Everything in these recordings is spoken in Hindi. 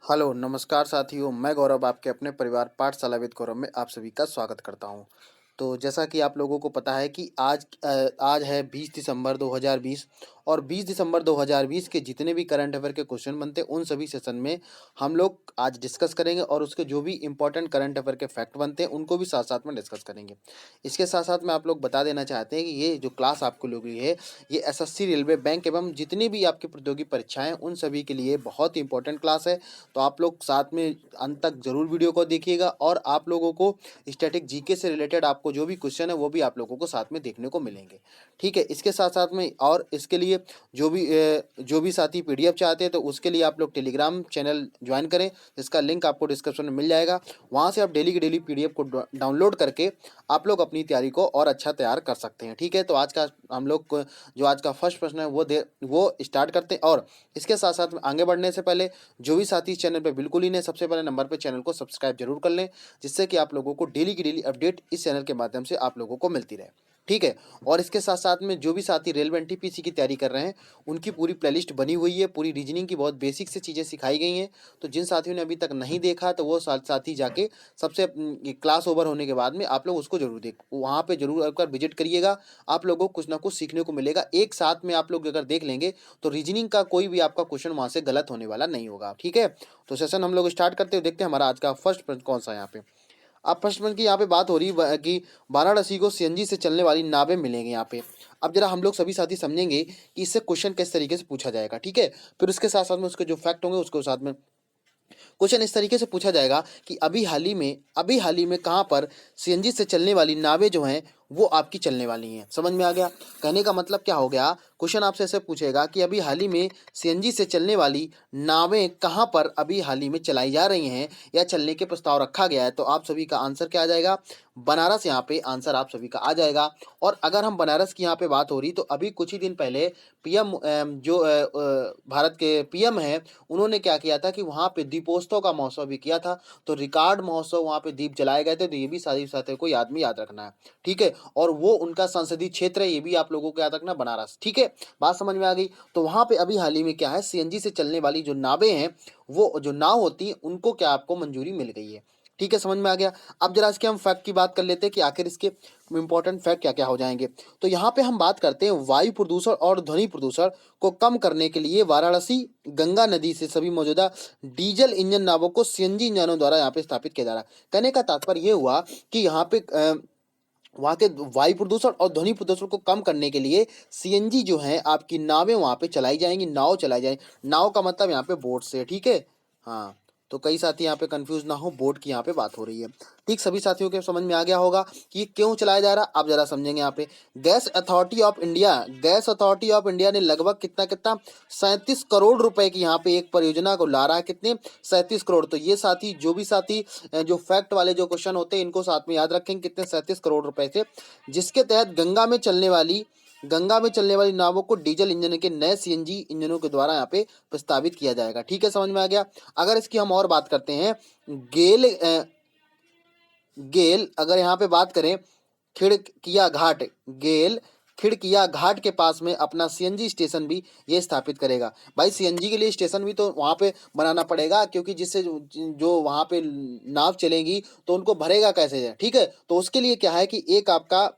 हेलो, नमस्कार साथियों, मैं गौरव आपके अपने परिवार पाठशाला विद गौरव में आप सभी का स्वागत करता हूँ। तो जैसा कि आप लोगों को पता है कि आज है 20 दिसंबर 2020 और 20 दिसंबर 2020 के जितने भी करंट अफ़ेयर के क्वेश्चन बनते हैं, उन सभी सेशन में हम लोग आज डिस्कस करेंगे और उसके जो भी इम्पोर्टेंट करंट अफ़ेयर के फैक्ट बनते हैं, उनको भी साथ-साथ में डिस्कस करेंगे। इसके साथ-साथ में आप लोग बता देना चाहते हैं कि ये जो क्लास आपको लोगों के लिए है, ये एसएससी, रेलवे, बैंक एवं जितनी भी आपकी प्रतियोगी परीक्षाएँ हैं, उन सभी के लिए बहुत ही इम्पोर्टेंट क्लास है। तो आप लोग साथ में अंत तक ज़रूर वीडियो को देखिएगा और आप लोगों को स्टैटिक जीके से रिलेटेड आपको जो भी क्वेश्चन है वो भी आप लोगों को साथ में देखने को मिलेंगे। ठीक है, इसके साथ-साथ में और इसके लिए जो भी साथी पीडीएफ चाहते हैं तो उसके लिए आप लोग टेलीग्राम चैनल जॉइन करें, जिसका लिंक आपको डिस्क्रिप्शन में मिल जाएगा। वहाँ से आप डेली की डेली पीडीएफ को डाउनलोड करके आप लोग अपनी तैयारी को और अच्छा तैयार कर सकते हैं। ठीक है, तो आज का हम लोग को जो आज का फर्स्ट प्रश्न है वो स्टार्ट करते हैं और इसके साथ-साथ में आगे बढ़ने से पहले जो भी साथी इस चैनल पे बिल्कुल ही नए सबसे पहले नंबर पे चैनल को सब्सक्राइब जरूर कर लें, जिससे कि आप लोगों को डेली की डेली अपडेट इस चैनल के माध्यम से आप लोगों को मिलती रहे। ठीक है, और इसके साथ साथ में जो भी साथी रेलवे एनटीपीसी की तैयारी कर रहे हैं, उनकी पूरी प्लेलिस्ट बनी हुई है, पूरी रीजनिंग की बहुत बेसिक से चीज़ें सिखाई गई हैं। तो जिन साथियों ने अभी तक नहीं देखा तो वो साथी जाके सबसे ये क्लास ओवर होने के बाद में आप लोग उसको जरूर देख वहाँ पे जरूर एक बार विजिट करिएगा। आप लोगों को कुछ ना कुछ सीखने को मिलेगा। एक साथ में आप लोग अगर देख लेंगे तो रीजनिंग का कोई भी आपका क्वेश्चन वहाँ से गलत होने वाला नहीं होगा। ठीक है, तो सेशन हम लोग स्टार्ट करते हैं, देखते हैं हमारा आज का फर्स्ट प्रश्न कौन सा है यहाँ पे। अब फर्स्ट प्रश्न की यहाँ पे बात हो रही है कि वाराणसी को सीएनजी से चलने वाली नावें मिलेंगी यहाँ पे। अब जरा हम लोग सभी साथी समझेंगे कि इससे क्वेश्चन किस तरीके से पूछा जाएगा। ठीक है, फिर उसके साथ साथ में उसके जो फैक्ट होंगे उसको साथ में क्वेश्चन इस तरीके से पूछा जाएगा कि अभी हाल ही में कहाँ पर सीएनजी से चलने वाली नावें जो हैं वो आपकी चलने वाली हैं। समझ में आ गया? कहने का मतलब क्या हो गया, क्वेश्चन आपसे ऐसे पूछेगा कि अभी हाल ही में सीएनजी से चलने वाली नावें कहाँ पर अभी हाल ही में चलाई जा रही हैं या चलने के प्रस्ताव रखा गया है। तो आप सभी का आंसर क्या आ जाएगा? बनारस। यहाँ पे आंसर आप सभी का आ जाएगा। और अगर हम बनारस की यहाँ पे बात हो रही तो अभी कुछ ही दिन पहले पीएम भारत के पीएम हैं, उन्होंने क्या किया था कि वहाँ पे दीपोत्सव का महोत्सव भी किया था। तो रिकॉर्ड महोत्सव वहाँ पे दीप जलाए गए थे। तो ये भी सारी साथियों को याद रखना है। ठीक है, और वो उनका संसदीय क्षेत्र है, ये भी आप लोगों को याद रखना, बनारस। ठीक है, बात समझ में आ गई। तो वहाँ पे अभी हाल ही में क्या है, सीएनजी से चलने वाली जो नावें हैं, वो जो नाव होती है उनको क्या आपको मंजूरी मिल गई है। ठीक है, समझ में आ गया। अब जरा इसके हम फैक्ट की बात कर लेते हैं कि आखिर इसके इंपॉर्टेंट फैक्ट क्या क्या हो जाएंगे। तो यहाँ पे हम बात करते हैं वायु प्रदूषण और ध्वनि प्रदूषण को कम करने के लिए वाराणसी गंगा नदी से सभी मौजूदा डीजल इंजन नावों को सीएनजी इंजनों द्वारा यहाँ पे स्थापित किया जा रहा है। कहने का तात्पर्य ये हुआ कि यहाँ पे वहाँ के वायु प्रदूषण और ध्वनि प्रदूषण को कम करने के लिए सीएनजी जो है आपकी नावें वहाँ पे चलाई जाएंगी, नाव चलाई जाएंगी। नाव का मतलब यहाँ पे बोट से। ठीक है, हाँ, तो कई साथी यहाँ पे कंफ्यूज ना हो, बोट की यहाँ पे बात हो रही है। ठीक, सभी साथियों के समझ में आ गया होगा कि ये क्यों चलाया जा रहा है। आप जरा समझेंगे यहाँ पे। गैस अथॉरिटी ऑफ इंडिया ने लगभग कितना कितना 37 करोड़ रुपए की यहाँ पे एक परियोजना को ला रहा है। कितने? 37 करोड़। तो ये साथी जो भी साथी जो फैक्ट वाले जो क्वेश्चन होते हैं इनको साथ में याद रखेंगे, कितने 37 करोड़ रुपए से, जिसके तहत गंगा में चलने वाली नावों को डीजल इंजन के नए सीएनजी इंजनों के द्वारा यहाँ पे प्रस्तावित किया जाएगा। ठीक है, समझ में आ गया। अगर इसकी हम और बात करते हैं, गेल गेल अगर यहाँ पे बात करें, खिड़किया घाट गेल खिड़किया घाट के पास में अपना सीएनजी स्टेशन भी ये स्थापित करेगा। भाई सीएनजी के लिए स्टेशन भी तो वहाँ पे बनाना पड़ेगा, क्योंकि जिससे जो वहाँ पे नाव चलेंगी तो उनको भरेगा कैसे। ठीक है, तो उसके लिए क्या है कि एक आपका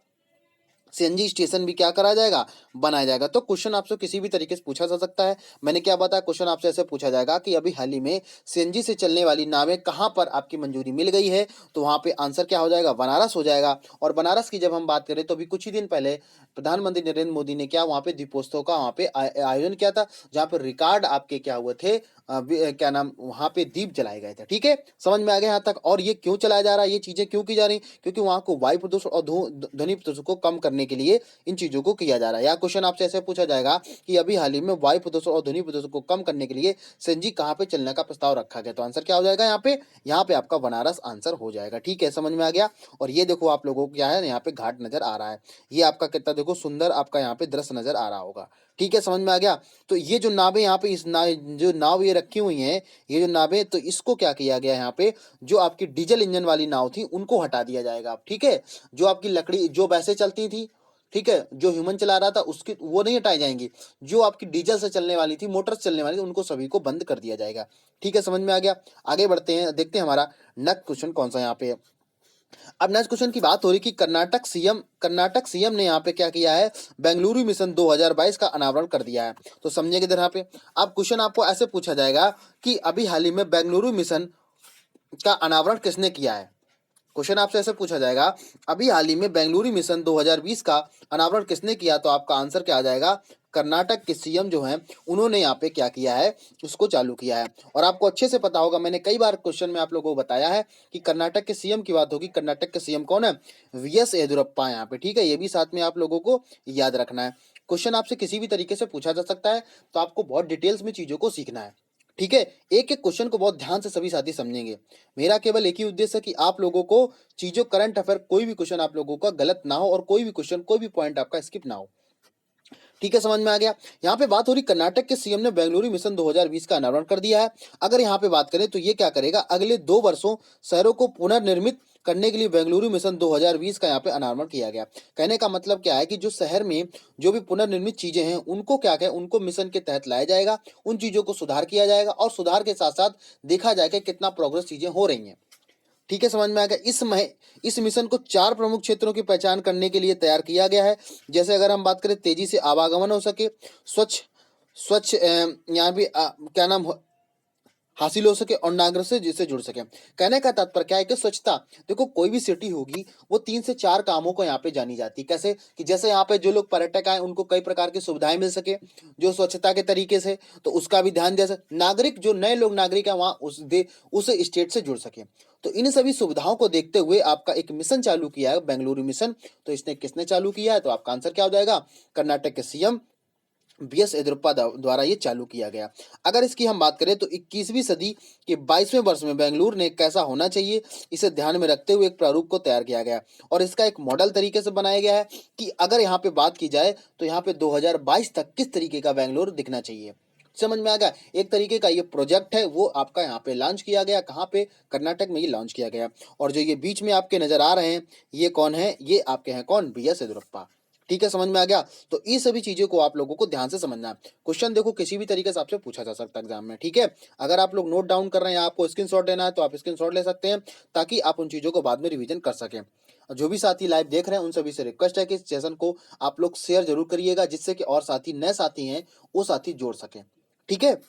सीएनजी स्टेशन भी क्या करा जाएगा, बनाया जाएगा। तो क्वेश्चन आपसे किसी भी तरीके से पूछा जा सकता है। मैंने क्या बताया, क्वेश्चन आपसे ऐसे पूछा जाएगा कि अभी हाल ही में सीएनजी से चलने वाली नावें कहाँ पर आपकी मंजूरी मिल गई है। तो वहाँ पे आंसर क्या हो जाएगा, बनारस हो जाएगा। और बनारस की जब हम बात करें तो अभी कुछ ही दिन पहले प्रधानमंत्री नरेंद्र मोदी ने क्या वहाँ पे दीपोत्सव का वहाँ पे आयोजन किया था, जहाँ पर रिकॉर्ड आपके क्या हुए थे, क्या नाम, वहाँ पे दीप जलाए गए थे। ठीक है, समझ में आ गया यहाँ तक। और ये क्यों चलाया जा रहा है, ये चीजें क्यों की जा रही, क्योंकि वहाँ को वायु प्रदूषण और ध्वनि प्रदूषण को कम करने के लिए इन चीजों को किया जा रहा है। या क्वेश्चन आपसे ऐसे पूछा जाएगा कि अभी हाल ही में वायु प्रदूषण और ध्वनि प्रदूषण को कम करने के लिए सीएनजी कहाँ पे चलने का प्रस्ताव रखा गया। तो आंसर क्या हो जाएगा यहाँ पे आपका बनारस आंसर हो जाएगा। ठीक है, समझ में आ गया। और ये देखो आप लोगों को क्या है, यहाँ पे घाट नजर आ रहा है। ये आपका कितना देखो सुंदर आपका यहाँ पे दृश्य नजर आ रहा होगा। ठीक है, समझ में आ गया। तो ये जो नावें यहाँ पे जो नाव ये रखी हुई हैं, ये जो नावें, तो इसको क्या किया गया यहाँ पे, जो आपकी डीजल इंजन वाली नाव थी उनको हटा दिया जाएगा। ठीक है, जो आपकी लकड़ी जो वैसे चलती थी, ठीक है, जो ह्यूमन चला रहा था उसकी वो नहीं हटाई जाएंगी, जो आपकी डीजल से चलने वाली थी, मोटर से चलने वाली थी, उनको सभी को बंद कर दिया जाएगा। ठीक है, समझ में आ गया। आगे बढ़ते हैं, देखते हैं हमारा नेक्स्ट क्वेश्चन कौन सा यहाँ पे है। अब नेक्स्ट क्वेश्चन की बात हो रही कि कर्नाटक सीएम ने यहाँ पे क्या किया है, बेंगलुरु मिशन 2022 का अनावरण कर दिया है। तो समझिए किधर यहाँ पे, अब क्वेश्चन आपको ऐसे पूछा जाएगा कि अभी हाल ही में बेंगलुरु मिशन का अनावरण किसने किया है। क्वेश्चन आपसे ऐसे पूछा जाएगा, अभी हाल ही में बेंगलुरु मिशन 2020 का अनावरण किसने किया, तो आपका आंसर क्या आ जाएगा, कर्नाटक के सीएम जो हैं उन्होंने यहाँ पे क्या किया है, उसको चालू किया है। और आपको अच्छे से पता होगा, मैंने कई बार क्वेश्चन में आप लोगों को बताया है कि कर्नाटक के सीएम की बात होगी। कर्नाटक के सीएम कौन है, वीएस येदियुरप्पा यहाँ पे। ठीक है, ये भी साथ में आप लोगों को याद रखना है। क्वेश्चन आपसे किसी भी तरीके से पूछा जा सकता है, तो आपको बहुत डिटेल्स में चीजों को सीखना है। ठीक है, एक एक क्वेश्चन को बहुत ध्यान से सभी साथी समझेंगे। मेरा केवल एक ही उद्देश्य है कि आप लोगों को चीजों, करंट अफेयर, कोई भी क्वेश्चन आप लोगों का गलत ना हो और कोई भी क्वेश्चन, कोई भी पॉइंट आपका स्किप ना हो। ठीक है, समझ में आ गया। यहाँ पे बात हो रही, कर्नाटक के सीएम ने बेंगलुरु मिशन 2020 का अनावरण कर दिया है। अगर यहाँ पे बात करें तो ये क्या करेगा, अगले 2 वर्षों शहरों को पुनर्निर्मित करने के लिए बेंगलुरु मिशन 2020 का यहाँ पे अनावरण किया गया। कहने का मतलब क्या है कि जो शहर में जो भी पुनर्निर्मित चीजें हैं उनको क्या कहें, उनको मिशन के तहत लाया जाएगा, उन चीजों को सुधार किया जाएगा और सुधार के साथ साथ देखा जाएगा कितना प्रोग्रेस चीजें हो रही हैं। ठीक है, समझ में आ गया। इस मिशन को 4 प्रमुख क्षेत्रों की पहचान करने के लिए तैयार किया गया है। जैसे अगर हम बात करें, तेजी से आवागमन हो सके, स्वच्छ स्वच्छ यहाँ भी क्या नाम हासिल हो सके और नागरिक से जिससे जुड़ सके। कहने का तात्पर्य क्या है कि स्वच्छता, देखो कोई भी सिटी होगी वो 3 से 4 कामों को यहाँ पे जानी जाती है। कैसे कि जैसे यहाँ पे जो लोग पर्यटक आए उनको कई प्रकार की सुविधाएं मिल सके, जो स्वच्छता के तरीके से, तो उसका भी ध्यान दे सके। नागरिक, जो नए लोग नागरिक है वहाँ उस स्टेट से जुड़ सके। तो इन सभी सुविधाओं को देखते हुए आपका एक मिशन चालू किया है, बेंगलुरु मिशन। तो इसने किसने चालू किया है, तो आपका आंसर क्या हो जाएगा, कर्नाटक के सीएम बीएस येदियुरप्पा द्वारा ये चालू किया गया। अगर इसकी हम बात करें तो 21वीं सदी के 22वें वर्ष में बेंगलुरु ने कैसा होना चाहिए, इसे ध्यान में रखते हुए एक प्रारूप को तैयार किया गया और इसका एक मॉडल तरीके से बनाया गया है कि अगर यहाँ पे बात की जाए तो यहाँ पे 2022 तक किस तरीके का बेंगलुरु दिखना चाहिए। समझ में आ गया। एक तरीके का ये प्रोजेक्ट है वो आपका यहाँ पे लॉन्च किया गया, कहाँ पे, कर्नाटक में ये लॉन्च किया गया। और जो ये बीच में आपके नजर आ रहे हैं ये कौन है, ये आपके हैं कौन, बीएस येदियुरप्पा। ठीक है, समझ में आ गया। तो ये सभी चीजों को आप लोगों को ध्यान से समझना है। क्वेश्चन देखो किसी भी तरीके से आपसे पूछा जा सकता है एग्जाम में। ठीक है, अगर आप लोग नोट डाउन कर रहे हैं, आपको स्क्रीनशॉट लेना है तो आप स्क्रीनशॉट ले सकते हैं, ताकि आप उन चीजों को बाद में रिवीजन कर सकें। जो भी साथी लाइव देख रहे हैं उन सभी से रिक्वेस्ट है कि इस सेशन को आप लोग शेयर जरूर करिएगा, जिससे कि और साथी, नए साथी हैं वो साथी जोड़ सकें। ठीक है,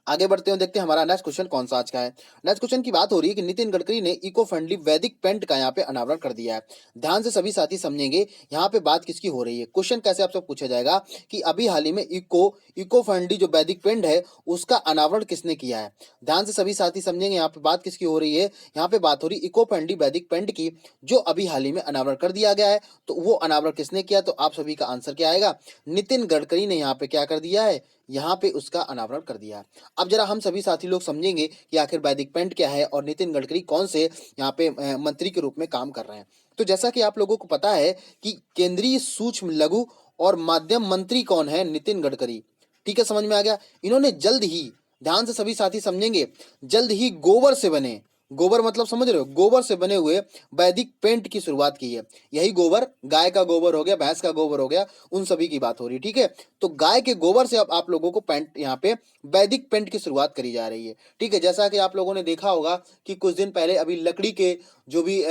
आगे बढ़ते हैं, देखते हैं हमारा नेक्स्ट क्वेश्चन कौन सा आज का है। नेक्स्ट क्वेश्चन की बात हो रही है कि नितिन गडकरी ने इको फ्रेंडली वैदिक पेंट का यहाँ पे अनावरण कर दिया है। ध्यान से सभी साथी समझेंगे यहाँ पे बात किसकी हो रही है। क्वेश्चन कैसे आपसे पूछा जाएगा कि अभी हाल ही में इको फ्रेंडली जो वैदिक पेंट है उसका अनावरण किसने किया है। ध्यान से सभी साथी समझेंगे यहाँ पे बात किसकी हो रही है। यहाँ पे बात हो रही इको फ्रेंडली वैदिक पेंट की, जो अभी हाल ही में अनावरण कर दिया गया है। तो वो अनावरण किसने किया, तो आप सभी का आंसर क्या आएगा, नितिन गडकरी ने यहाँ पे क्या कर दिया है, यहाँ पे उसका अनावरण कर दिया है। अब जरा हम सभी साथी लोग समझेंगे कि आखिर वैदिक पेंट क्या है और नितिन गडकरी कौन से यहाँ पे मंत्री के रूप में काम कर रहे हैं। तो जैसा कि आप लोगों को पता है कि केंद्रीय सूक्ष्म लघु और माध्यम मंत्री कौन है, नितिन गडकरी। ठीक है, समझ में आ गया। इन्होंने जल्द ही, ध्यान से सभी साथी समझेंगे, जल्द ही गोबर से बने, गोबर मतलब समझ रहे हो, गोबर से बने हुए वैदिक पेंट की शुरुआत की है। यही गोबर, गाय का गोबर हो गया, भैंस का गोबर हो गया, उन सभी की बात हो रही है। ठीक है, तो गाय के गोबर से अब आप लोगों को पेंट, यहाँ पे वैदिक पेंट की शुरुआत करी जा रही है। ठीक है, जैसा कि आप लोगों ने देखा होगा कि कुछ दिन पहले अभी लकड़ी के जो भी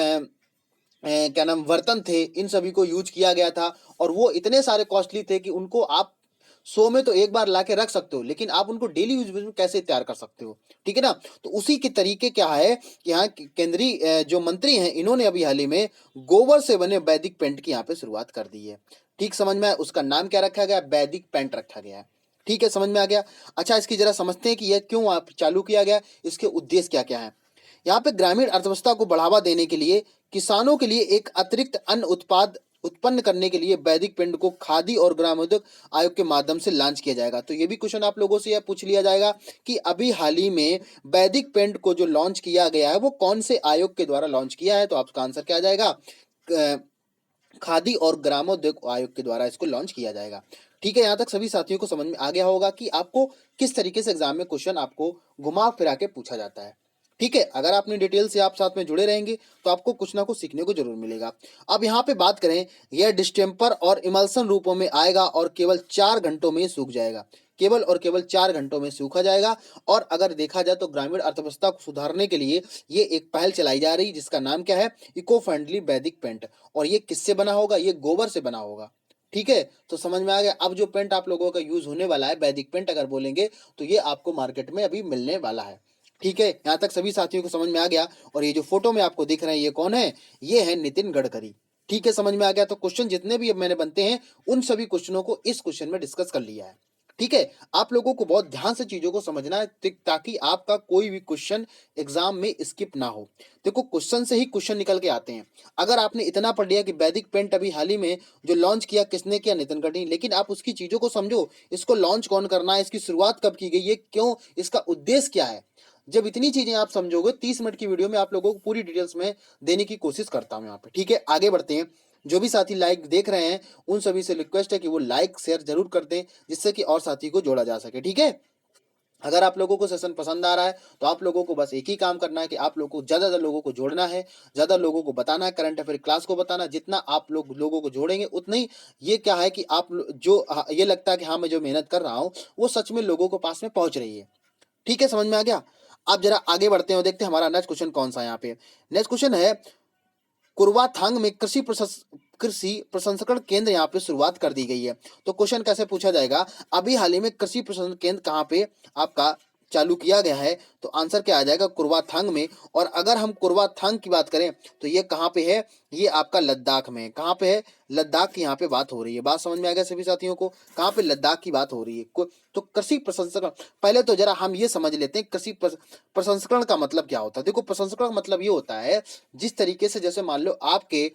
क्या नाम बर्तन थे, इन सभी को यूज किया गया था और वो इतने सारे कॉस्टली थे कि उनको आप 100 में तो एक बार ला के रख सकते हो, लेकिन आप उनको डेली यूज में कैसे तैयार कर सकते हो। ठीक है ना, तो उसी के तरीके क्या है कि यहाँ केंद्रीय जो मंत्री हैं इन्होंने अभी हाल ही में गोबर से बने वैदिक पेंट की यहाँ पे शुरुआत कर दी है। ठीक, समझ में आया। उसका नाम क्या रखा गया, वैदिक पेंट रखा गया है। ठीक है, समझ में आ गया। अच्छा, इसकी जरा समझते हैं कि यह क्यों आप चालू किया गया, इसके उद्देश्य क्या क्या है। यहाँ पे ग्रामीण अर्थव्यवस्था को बढ़ावा देने के लिए, किसानों के लिए एक अतिरिक्त अन्न उत्पाद उत्पन्न करने के लिए वैदिक पेंट को खादी और ग्रामोद्योग आयोग के माध्यम से लॉन्च किया जाएगा। तो ये भी क्वेश्चन आप लोगों से यह पूछ लिया जाएगा कि अभी हाल ही में वैदिक पेंट को जो लॉन्च किया गया है वो कौन से आयोग के द्वारा लॉन्च किया है, तो आपका आंसर क्या आ जाएगा, खादी और ग्रामोद्योग आयोग के द्वारा इसको लॉन्च किया जाएगा। ठीक है, यहाँ तक सभी साथियों को समझ में आ गया होगा कि आपको किस तरीके से एग्जाम में क्वेश्चन आपको घुमा फिरा के पूछा जाता है। ठीक है, अगर अपनी डिटेल से आप साथ में जुड़े रहेंगे तो आपको कुछ ना कुछ सीखने को जरूर मिलेगा। अब यहाँ पे बात करें, यह डिस्टेम्पर और इमल्सन रूपों में आएगा और केवल 4 घंटों में सूख जाएगा। केवल और केवल 4 घंटों में सूखा जाएगा। और अगर देखा जाए तो ग्रामीण अर्थव्यवस्था को सुधारने के लिए ये एक पहल चलाई जा रही है, जिसका नाम क्या है, इको फ्रेंडली वैदिक पेंट। और ये किससे बना होगा, ये गोबर से बना होगा। ठीक है, तो समझ में आ गया। अब जो पेंट आप लोगों का यूज होने वाला है, वैदिक पेंट अगर बोलेंगे, तो ये आपको मार्केट में अभी मिलने वाला है। ठीक है, यहाँ तक सभी साथियों को समझ में आ गया। और ये जो फोटो में आपको दिख रहे हैं, ये कौन है, ये है नितिन गडकरी। ठीक है, समझ में आ गया। तो क्वेश्चन जितने भी अब मैंने बनते हैं, उन सभी क्वेश्चनों को इस क्वेश्चन में डिस्कस कर लिया है। ठीक है, आप लोगों को बहुत ध्यान से चीजों को समझना है, ताकि आपका कोई भी क्वेश्चन एग्जाम में स्किप ना हो। देखो, क्वेश्चन से ही क्वेश्चन निकल के आते हैं। अगर आपने इतना पढ़ लिया कि वैदिक पेंट अभी हाल ही में जो लॉन्च किया, किसने किया, नितिन गडकरी, लेकिन आप उसकी चीजों को समझो, इसको लॉन्च कौन करना है, इसकी शुरुआत कब की गई, ये क्यों, इसका उद्देश्य क्या है। जब इतनी चीजें आप समझोगे, 30 मिनट की वीडियो में आप लोगों को पूरी डिटेल्स में देने की कोशिश करता हूं यहाँ पे। ठीक है, आगे बढ़ते हैं। जो भी साथी लाइक देख रहे हैं, उन सभी से रिक्वेस्ट है कि वो लाइक शेयर जरूर कर दें, जिससे कि और साथी को जोड़ा जा सके। ठीक है, अगर आप लोगों को सेशन पसंद आ रहा है तो आप लोगों को बस एक ही काम करना है कि आप लोगों को ज्यादा लोगों को जोड़ना है, ज्यादा लोगों को बताना है, करंट अफेयर क्लास को बताना। जितना आप लोगों को जोड़ेंगे उतना ही ये क्या है कि ये लगता है कि हाँ, मैं जो मेहनत कर रहा हूँ वो सच में लोगों को पास में पहुंच रही है। ठीक है, समझ में आ गया। आप जरा आगे बढ़ते हैं और देखते हैं हमारा नेक्स्ट क्वेश्चन कौन सा है। यहाँ पे नेक्स्ट क्वेश्चन है, कुर्वाथांग में कृषि प्रसंस्करण केंद्र यहाँ पे शुरुआत कर दी गई है। तो क्वेश्चन कैसे पूछा जाएगा, अभी हाल ही में कृषि प्रसंस्करण केंद्र कहाँ पे आपका चालू किया गया है, तो आंसर क्या आ जाएगा, कुर्वाथांग में। और अगर हम कुर्वाथांग की बात करें तो ये कहाँ पे है, ये आपका लद्दाख में। कहाँ पे है, लद्दाख की यहाँ पे बात हो रही है। बात समझ में आ गया सभी साथियों को, कहाँ पे, लद्दाख की बात हो रही है। तो कृषि प्रसंस्करण, पहले तो जरा हम ये समझ लेते हैं कृषि प्रसंस्करण का मतलब क्या होता है। देखो, प्रसंस्करण का मतलब ये होता है, जिस तरीके से, जैसे मान लो आपके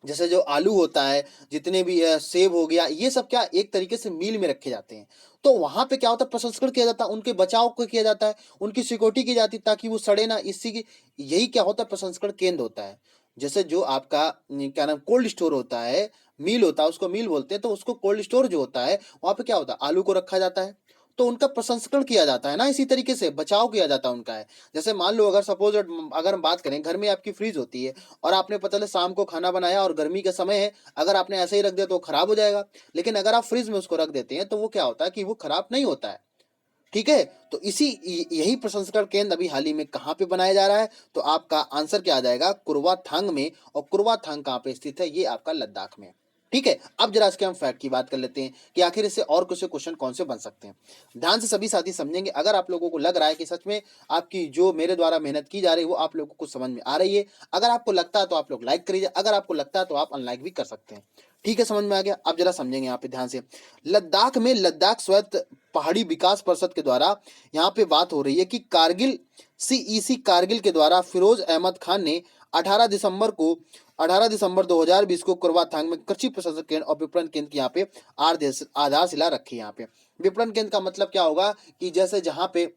जैसे जो आलू होता है, जितने भी सेब हो गया, ये सब क्या एक तरीके से मील में रखे जाते हैं। तो वहां पे क्या होता है, प्रसंस्करण किया जाता है, उनके बचाव को किया जाता है, उनकी सिक्योरिटी की जाती है ताकि वो सड़े ना। इसी की यही क्या होता है, प्रसंस्करण केंद्र होता है। जैसे जो आपका क्या नाम, कोल्ड स्टोर होता है, मील होता है, उसको मील बोलते हैं। तो उसको कोल्ड स्टोर जो होता है, वहां पे क्या होता है, आलू को रखा जाता है, तो उनका प्रसंस्करण किया जाता है ना, इसी तरीके से बचाव किया जाता है उनका है। जैसे मान लो, अगर सपोज अगर हम बात करें, घर में आपकी फ्रीज होती है और आपने पता चले शाम को खाना बनाया और गर्मी का समय है, अगर आपने ऐसे ही रख दिया तो वो खराब हो जाएगा। लेकिन अगर आप फ्रिज में उसको रख देते हैं तो वो क्या होता है कि वो खराब नहीं होता है। ठीक है, तो यही प्रसंस्करण केंद्र अभी हाल ही में कहाँ पे बनाया जा रहा है, तो आपका आंसर क्या आ जाएगा, कुर्वाथांग में। और कुर्वाथांग कहाँ पे स्थित है, ये आपका लद्दाख में। ठीक है, अब जरा इसके हम फैक्ट की बात कर लेते हैं कि आखिर इससे और कुछ क्वेश्चन कौन से बन सकते हैं। ध्यान से सभी साथी समझेंगे। अगर आप लोगों को लग रहा है कि सच में आपकी जो मेरे द्वारा मेहनत की जा रही है वो आप लोगों को समझ में आ रही है, अगर आपको लगता है तो आप लोग लाइक करिए, अगर आपको लगता है तो आप अनलाइक भी कर सकते हैं। ठीक है, समझ में आ गया। अब जरा समझेंगे यहाँ पे ध्यान से। लद्दाख में लद्दाख स्वायत्त पहाड़ी विकास परिषद के द्वारा यहाँ पे बात हो रही है कि कारगिल सीईसी कारगिल के द्वारा फिरोज अहमद खान ने 18 दिसंबर को 18 दिसंबर 2020 को कुर्वाथांग में कृषि प्रशासन केंद्र और विपणन केंद्र की यहाँ पे आधारशिला रखी। यहाँ पे विपणन केंद्र का मतलब क्या होगा कि जैसे जहाँ पे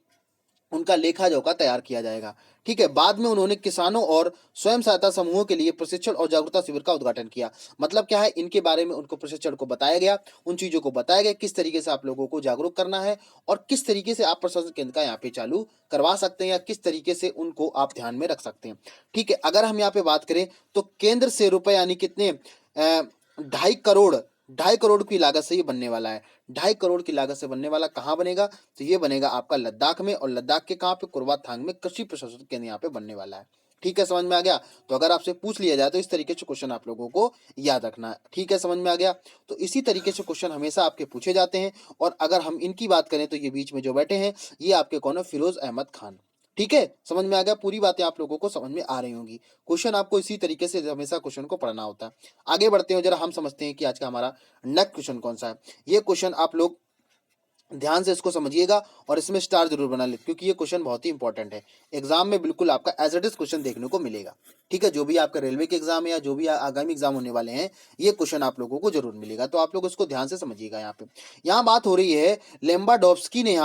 उनका लेखा जोखा तैयार किया जाएगा। ठीक है, बाद में उन्होंने किसानों और स्वयं सहायता समूहों के लिए प्रशिक्षण और जागरूकता शिविर का उद्घाटन किया। मतलब क्या है, इनके बारे में उनको प्रशिक्षण को बताया गया, उन चीजों को बताया गया किस तरीके से आप लोगों को जागरूक करना है और किस तरीके से आप प्रशासन केंद्र का यहाँ पे चालू करवा सकते हैं, या किस तरीके से उनको आप ध्यान में रख सकते हैं। ठीक है, अगर हम यहाँ पे बात करें तो केंद्र से रुपए यानी कितने 2.5 करोड़ की लागत से ये बनने वाला है। 2.5 करोड़ की लागत से बनने वाला, कहाँ बनेगा, तो ये बनेगा आपका लद्दाख में। और लद्दाख के कहाँ पे, कुर्वाथांग में कृषि प्रशासन केंद्र यहाँ पे बनने वाला है। ठीक है, समझ में आ गया। तो अगर आपसे पूछ लिया जाए तो इस तरीके से क्वेश्चन आप लोगों को याद रखना है। ठीक है, समझ में आ गया। तो इसी तरीके से क्वेश्चन हमेशा आपके पूछे जाते हैं। और अगर हम इनकी बात करें तो ये बीच में जो बैठे हैं, ये आपके कौन है, फिरोज अहमद खान। ठीक है, समझ में आ गया। पूरी बातें आप लोगों को समझ में आ रही होंगी। क्वेश्चन आपको इसी तरीके से हमेशा क्वेश्चन को पढ़ना होता है। आगे बढ़ते हैं, जरा हम समझते हैं कि आज का हमारा नेक्स्ट क्वेश्चन कौन सा है। ये क्वेश्चन आप लोग ध्यान से इसको समझिएगा और इसमें स्टार जरूर बना ले, क्योंकि ये क्वेश्चन बहुत ही इंपॉर्टेंट है। एग्जाम में बिल्कुल आपका एज इट इज क्वेश्चन देखने को मिलेगा। ठीक है, जो भी आपका रेलवे के एग्जाम है या जो भी आगामी एग्जाम होने वाले हैं, ये क्वेश्चन आप लोगों को जरूर मिलेगा। तो आप लोग इसको ध्यान से समझिएगा। यहाँ बात हो रही है लेम्बाडोव्स्की ने,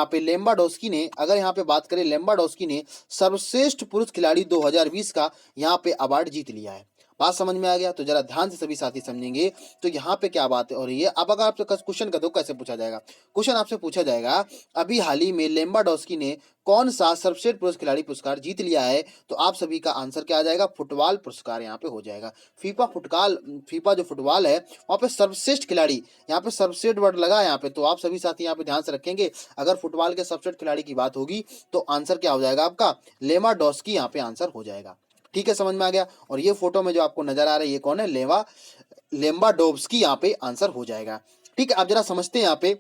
अगर यहाँ पे बात करें, लेम्बाडोव्स्की ने सर्वश्रेष्ठ पुरुष खिलाड़ी 2020 का यहाँ पे अवार्ड जीत लिया है। बात समझ में आ गया? तो जरा ध्यान से सभी साथी समझेंगे तो यहाँ पे क्या बात हो रही है। अब अगर आपसे क्वेश्चन का दो कैसे पूछा जाएगा, क्वेश्चन आपसे पूछा जाएगा अभी हाल ही में लेम्बाडोस्की ने कौन सा सर्वश्रेष्ठ पुरुष खिलाड़ी पुरस्कार जीत लिया है, तो आप सभी का आंसर क्या आ जाएगा, फुटबॉल पुरस्कार यहाँ पे हो जाएगा। फीफा जो फुटबॉल है वहाँ पे सर्वश्रेष्ठ खिलाड़ी, यहाँ पे सर्वश्रेष्ठ वर्ड लगा है यहाँ पे, तो आप सभी साथी यहाँ पे ध्यान से रखेंगे। अगर फुटबॉल के सर्वश्रेष्ठ खिलाड़ी की बात होगी तो आंसर क्या हो जाएगा आपका, लेवांडोव्स्की यहाँ पे आंसर हो जाएगा। ठीक है, समझ में आ गया। और ये फोटो में जो आपको नजर आ रहा है ये कौन है, लेम्बाडोव्स्की यहाँ पे आंसर हो जाएगा। ठीक है, अब जरा समझते हैं यहाँ पे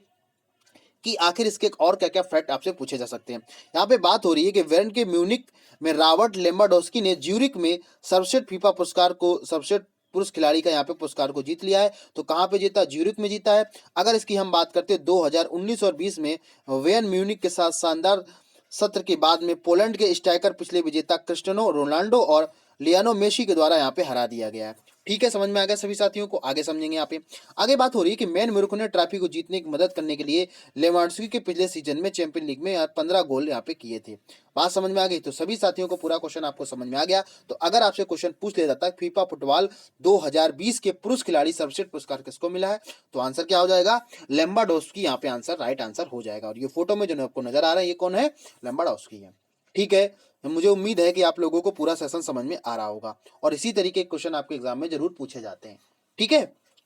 कि आखिर इसके और क्या क्या फैक्ट आपसे पूछे जा सकते हैं। यहाँ पे बात हो रही है कि वेर्न के म्यूनिक में रॉबर्ट लेवांडोव्स्की ने ज्यूरिक में सर्वश्रेष्ठ फीफा पुरस्कार को, सर्वश्रेष्ठ पुरुष खिलाड़ी का यहाँ पे पुरस्कार को जीत लिया है। तो कहाँ पे जीता, ज्यूरिक में जीता है। अगर इसकी हम बात करते हैं 2019 और 20 में वेयन म्यूनिक के साथ शानदार सत्र के बाद में पोलैंड के स्ट्राइकर पिछले विजेता क्रिस्टियानो रोनाल्डो और लियानो मेसी के द्वारा यहाँ पे हरा दिया गया है। ठीक है, समझ में आ गया सभी साथियों को। आगे समझेंगे यहाँ पे। आगे बात हो रही है कि मैन मुर्ख ने ट्रॉफी को जीतने की मदद करने के लिए लेवांडोव्स्की के पिछले सीजन में चैंपियन लीग में 15 गोल यहाँ पे किए थे। बात समझ में आ गई? तो सभी साथियों को पूरा क्वेश्चन आपको समझ में आ गया। तो अगर आपसे क्वेश्चन पूछ लिया जाता है फीफा फुटबॉल 2020 के पुरुष खिलाड़ी सर्वश्रेष्ठ पुरस्कार किसको मिला है, तो आंसर क्या हो जाएगा, लेवांडोव्स्की यहाँ पे आंसर राइट आंसर हो जाएगा। और ये फोटो में जो आपको नजर आ रहा है ये कौन है, लेवांडोव्स्की है। ठीक है, मुझे उम्मीद है कि आप लोगों को पूरा सेशन समझ में आ रहा होगा और इसी तरीके के क्वेश्चन आपके एग्जाम में जरूर पूछे जाते हैं। ठीक है,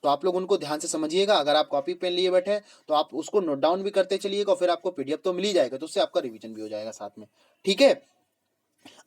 तो आप लोग उनको ध्यान से समझिएगा। अगर आप कॉपी पेन लिए बैठे हैं तो आप उसको नोट डाउन भी करते चलिएगा और फिर आपको पीडीएफ तो मिल ही जाएगा, तो उससे आपका रिवीजन भी हो जाएगा साथ में। ठीक है,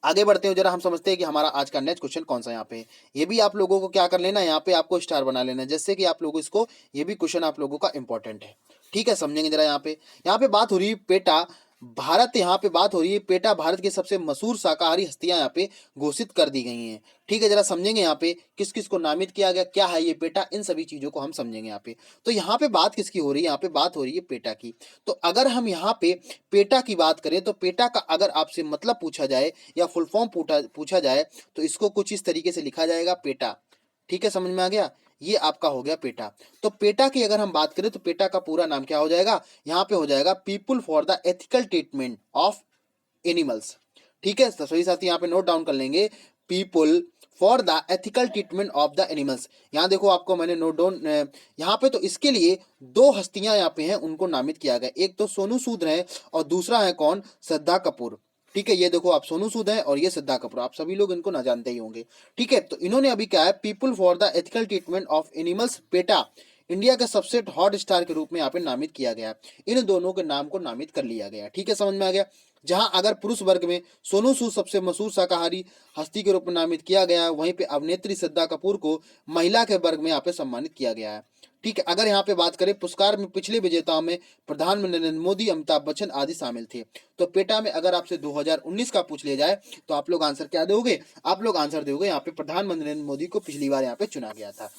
आगे बढ़ते हैं, जरा हम समझते हैं कि हमारा आज का नेक्स्ट क्वेश्चन कौन सा यहाँ पे। ये भी आप लोगों को क्या कर लेना है, यहाँ पे आपको स्टार बना लेना है, जैसे कि आप लोगों इसको, ये भी क्वेश्चन आप लोगों का इंपॉर्टेंट है। ठीक है, समझेंगे जरा। यहाँ पे बात हो रही है पेटा भारत, यहाँ पे बात हो रही है पेटा भारत की सबसे मशहूर शाकाहारी हस्तियां यहाँ पे घोषित कर दी गई हैं। ठीक है, जरा समझेंगे यहाँ पे किस किस को नामित किया गया, क्या है ये पेटा, इन सभी चीजों को हम समझेंगे यहाँ पे। तो यहाँ पे बात किसकी हो रही है, यहाँ पे बात हो रही है पेटा की। तो अगर हम यहाँ पे पेटा की बात करें तो पेटा का अगर आपसे मतलब पूछा जाए या फुल फॉर्म पूछा जाए तो इसको कुछ इस तरीके से लिखा जाएगा, पेटा। ठीक है, समझ में आ गया, ये आपका हो गया पेटा। तो पेटा की अगर हम बात करें तो पेटा का पूरा नाम क्या हो जाएगा, यहाँ पे हो जाएगा people for the ethical treatment of animals. ठीक है, तो सभी साथी यहाँ पे नोट डाउन कर लेंगे, people for the ethical treatment of the animals. यहाँ देखो आपको मैंने नोट डाउन, यहाँ पे तो इसके लिए दो हस्तियां यहाँ पे हैं उनको नामित किया गया, एक तो सोनू सूद है और दूसरा है कौन, श्रद्धा कपूर। ठीक है, ये देखो आप, सोनू सूद है और ये श्रद्धा कपूर, आप सभी लोग इनको ना जानते ही होंगे। ठीक है, तो इन्होंने अभी क्या है, people for the ethical treatment of animals PETA India के सबसे हॉट स्टार के रूप में यहाँ पे नामित किया गया। इन दोनों के नाम को नामित कर लिया गया। ठीक है, समझ में आ गया। जहां अगर पुरुष वर्ग में सोनू सूद सबसे मशहूर शाकाहारी हस्ती के रूप में नामित किया गया है, वहीं पे अभिनेत्री श्रद्धा कपूर को महिला के वर्ग में यहाँ पे सम्मानित किया गया है। ठीक है, अगर यहाँ पे बात करें पुरस्कार में पिछले विजेताओं में प्रधानमंत्री नरेंद्र मोदी, अमिताभ बच्चन आदि शामिल थे। तो पेटा में अगर आपसे 2019 का पूछ लिया जाए तो आप लोग आंसर क्या दोगे, आप लोग आंसर दोगे यहाँ पे प्रधानमंत्री नरेंद्र मोदी को पिछली बार यहाँ पे चुना गया था।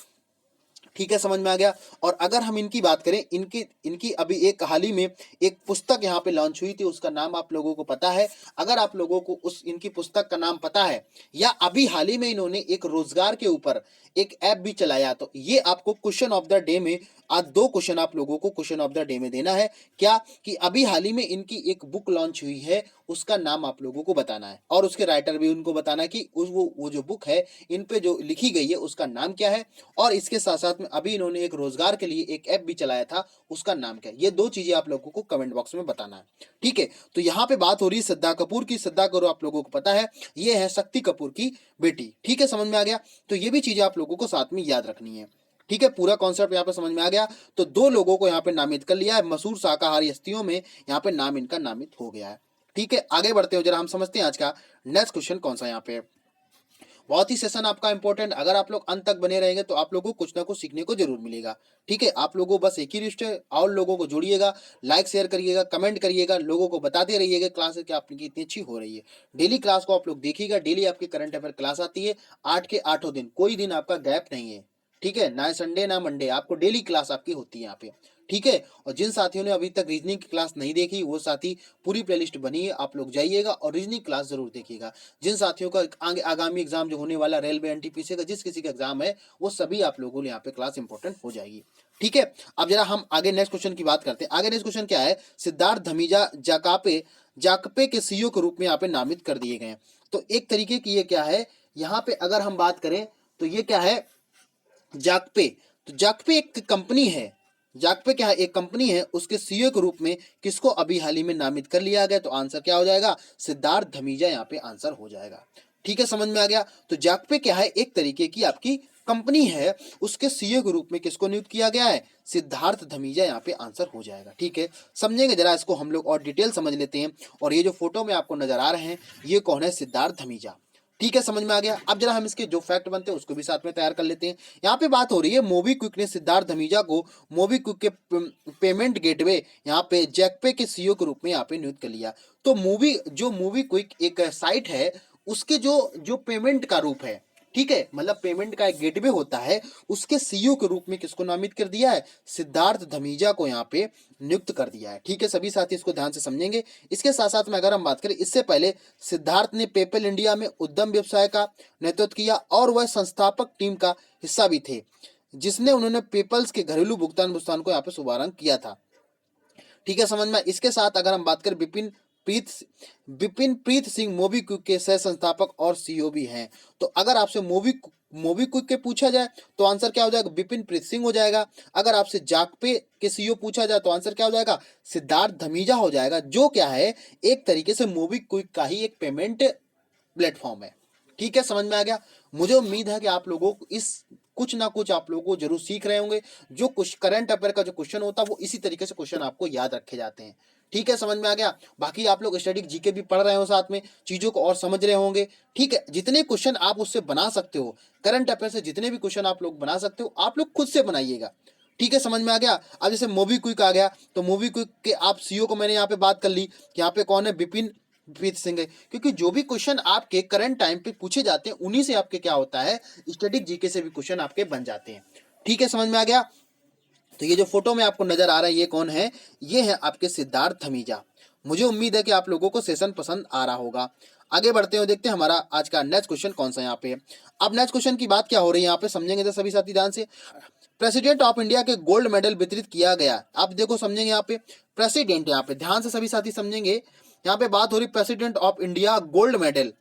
ठीक है, समझ में आ गया। और अगर हम इनकी बात करें, इनकी इनकी अभी एक हाल ही में एक पुस्तक यहाँ पे लॉन्च हुई थी, उसका नाम आप लोगों को पता है। अगर आप लोगों को उस इनकी पुस्तक का नाम पता है या अभी हाल ही में इन्होंने एक रोजगार के ऊपर एक ऐप भी चलाया, तो ये आपको क्वेश्चन ऑफ द डे में, आज दो क्वेश्चन आप लोगों को क्वेश्चन ऑफ द डे में देना है। क्या कि अभी हाल ही में इनकी एक बुक लॉन्च हुई है, उसका नाम आप लोगों को बताना है और उसके राइटर भी उनको बताना है कि वो जो बुक है इन पे जो लिखी गई है उसका नाम क्या है। और इसके साथ साथ में अभी इन्होंने एक रोजगार के लिए एक ऐप भी चलाया था, उसका नाम क्या है। ये दो चीजें आप लोगों को कमेंट बॉक्स में बताना है। ठीक है, तो यहाँ पे बात हो रही है श्रद्धा कपूर की। श्रद्धा कपूर आप लोगों को पता है ये है शक्ति कपूर की बेटी। ठीक है, समझ में आ गया। तो ये भी चीजें आप लोगों को साथ में याद रखनी है। ठीक है, पूरा कॉन्सेप्ट यहाँ पे समझ में आ गया। तो दो लोगों को यहाँ पे नामित कर लिया है, मशहूर शाकाहारी हस्तियों में यहाँ पे नाम इनका नामित हो गया है। ठीक है, आगे बढ़ते हो, जरा हम समझते हैं आज का नेक्स्ट क्वेश्चन कौन सा यहाँ पे। बहुत ही सेशन आपका इंपॉर्टेंट, अगर आप लोग अंत तक बने रहेंगे तो आप लोगों को कुछ ना कुछ सीखने को जरूर मिलेगा। ठीक है, आप लोगों बस एक ही रिक्वेस्ट है, और लोगों को जोड़िएगा, लाइक शेयर करिएगा, कमेंट करिएगा, लोगों को बताते रहिएगा क्लास क्या आपकी इतनी अच्छी हो रही है। डेली क्लास को आप लोग देखिएगा, डेली आपकी करंट अफेयर क्लास आती है 8 के 8 दिन, कोई दिन आपका गैप नहीं है। ठीक है, ना संडे ना मंडे, आपको डेली क्लास आपकी होती है यहाँ पे। ठीक है, और जिन साथियों ने अभी तक रीजनिंग की क्लास नहीं देखी वो साथी, पूरी प्लेलिस्ट बनी है, आप लोग जाइएगा और रीजनिंग क्लास जरूर देखिएगा। जिन साथियों का आगामी एग्जाम जो होने वाला रेलवे एनटीपीसी का जिस किसी का एग्जाम है वो सभी आप लोगों ने यहाँ पे क्लास इंपॉर्टेंट हो जाएगी। ठीक है, अब जरा हम आगे नेक्स्ट क्वेश्चन की बात करते हैं। आगे नेक्स्ट क्वेश्चन क्या है, सिद्धार्थ धमीजा जाकपे के सीईओ के रूप में यहाँ पे नामित कर दिए गए हैं। तो एक तरीके की ये क्या है, यहाँ पे अगर हम बात करें तो ये क्या है, जाकपे। तो जाकपे एक कंपनी है, जाकपे क्या है, एक कंपनी है, उसके सीईओ के रूप में किसको अभी हाल ही में नामित कर लिया गया। तो आंसर क्या हो जाएगा, सिद्धार्थ धमीजा यहाँ पे आंसर हो जाएगा। ठीक है, समझ में आ गया। तो जाकपे क्या है, एक तरीके की आपकी कंपनी है, उसके सीईओ के रूप में किसको नियुक्त किया गया है, सिद्धार्थ धमीजा यहाँ पे आंसर हो जाएगा। ठीक है, समझेंगे जरा इसको हम लोग और डिटेल समझ लेते हैं। और ये जो फोटो में आपको नजर आ रहे हैं, ये कौन है, सिद्धार्थ धमीजा। ठीक है, समझ में आ गया। अब जरा हम इसके जो फैक्ट बनते हैं उसको भी साथ में तैयार कर लेते हैं। यहाँ पे बात हो रही है, मोबीक्विक ने सिद्धार्थ धमीजा को मोबीक्विक के पेमेंट गेटवे यहाँ पे जैकपे के सीईओ के रूप में यहाँ पे नियुक्त कर लिया। तो मोबीक्विक एक साइट है, उसके जो जो पेमेंट का रूप है, ठीक है, मतलब पेमेंट का एक गेटवे होता है, उसके सीईओ के रूप में किसको नामित कर दिया है, सिद्धार्थ धमीजा को यहाँ पे नियुक्त कर दिया है। ठीक है, सभी साथी इसको ध्यान से समझेंगे। इसके साथ साथ में अगर हम बात करें, इससे पहले सिद्धार्थ ने पेपल इंडिया में उद्यम व्यवसाय का नेतृत्व किया और वह संस्थापक टीम का हिस्सा भी थे, जिसने उन्होंने पेपल्स के घरेलू भुगतान को यहाँ पे शुभारंभ किया था। ठीक है, समझ में। इसके साथ अगर हम बात करें, विपिन प्रीत सिंह मोबीक्विक के सह संस्थापक और सीईओ भी हैं। तो अगर आपसे मोबीक्विक के पूछा जाए तो आंसर क्या हो जाएगा, विपिन प्रीत सिंह हो जाएगा। अगर आपसे जाकपे के सीईओ पूछा जाए तो आंसर क्या हो जाएगा, सिद्धार्थ धमीजा हो जाएगा, जो क्या है, एक तरीके से मोबीक्विक का ही एक पेमेंट प्लेटफॉर्म है। ठीक है, समझ में आ गया। मुझे उम्मीद है कि आप लोगों को इस कुछ ना कुछ आप लोगों को जरूर सीख रहे होंगे। जो कुछ करंट अफेयर का जो क्वेश्चन होता है वो इसी तरीके से क्वेश्चन आपको याद रखे जाते हैं। ठीक है, समझ में आ गया। बाकी आप लोग स्टैटिक जीके भी पढ़ रहे हो, साथ में चीजों को और समझ रहे होंगे। ठीक है, जितने क्वेश्चन आप उससे बना सकते हो, करंट अफेयर से जितने भी क्वेश्चन आप लोग बना सकते हो, आप लोग खुद से बनाइएगा। ठीक है, समझ में आ गया। अब जैसे मोबीक्विक आ गया, तो मोबीक्विक के आप सीईओ को मैंने यहाँ पे बात कर ली कि यहाँ पे कौन है, विपिन प्रीत सिंह है। क्योंकि जो भी क्वेश्चन आपके करंट टाइम पे पूछे जाते हैं, उन्हीं से आपके क्या होता है, स्टैटिक जीके से भी क्वेश्चन आपके बन जाते हैं। ठीक है, समझ में आ गया। तो ये जो फोटो में आपको नजर आ रहा है, ये कौन है, ये है आपके सिद्धार्थ धमीजा। मुझे उम्मीद है कि आप लोगों को सेशन पसंद आ रहा होगा। आगे बढ़ते हुए देखते हैं हमारा आज का नेक्स्ट क्वेश्चन कौन सा यहाँ पे। अब नेक्स्ट क्वेश्चन की बात क्या हो रही है, यहाँ पे समझेंगे तो सभी साथी ध्यान से। प्रेसिडेंट ऑफ इंडिया के गोल्ड मेडल वितरित किया गया। आप देखो, समझेंगे यहाँ पे प्रेसिडेंट, यहाँ पे ध्यान से सभी साथी समझेंगे। यहाँ पे बात हो रही president of India gold medal,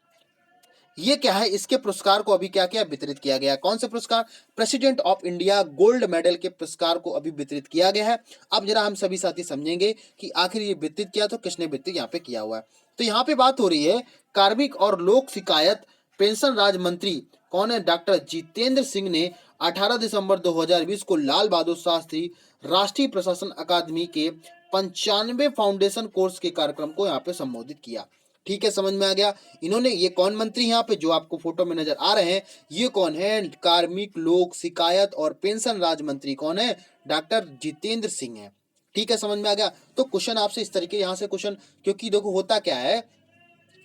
ये क्या है, इसके पुरस्कार को अभी क्या किया, वितरित किया गया। कौन से पुरस्कार, president of India gold medal के पुरस्कार को अभी वितरित किया गया है। अब जरा हम सभी साथी समझेंगे कि आखिर ये वितरित किया तो किसने वितरित यहाँ पे किया हुआ है। तो यहाँ पे बात हो रही है, कार्मिक और लोक शिकायत पेंशन राज्य मंत्री कौन है, डॉक्टर जितेंद्र सिंह ने 18 दिसंबर 2020 को लाल बहादुर शास्त्री राष्ट्रीय प्रशासन अकादमी के 95 फाउंडेशन कोर्स के कार्यक्रम को यहाँ पे संबोधित किया। ठीक है, समझ में आ गया। इन्होंने, ये कौन मंत्री यहाँ पे जो आपको फोटो में नजर आ रहे हैं, ये कौन है, कार्मिक लोक शिकायत और पेंशन राज्य मंत्री कौन है, डॉक्टर जितेंद्र सिंह है। ठीक है, समझ में आ गया। तो क्वेश्चन आपसे इस तरीके यहाँ से क्वेश्चन, क्योंकि देखो होता क्या है,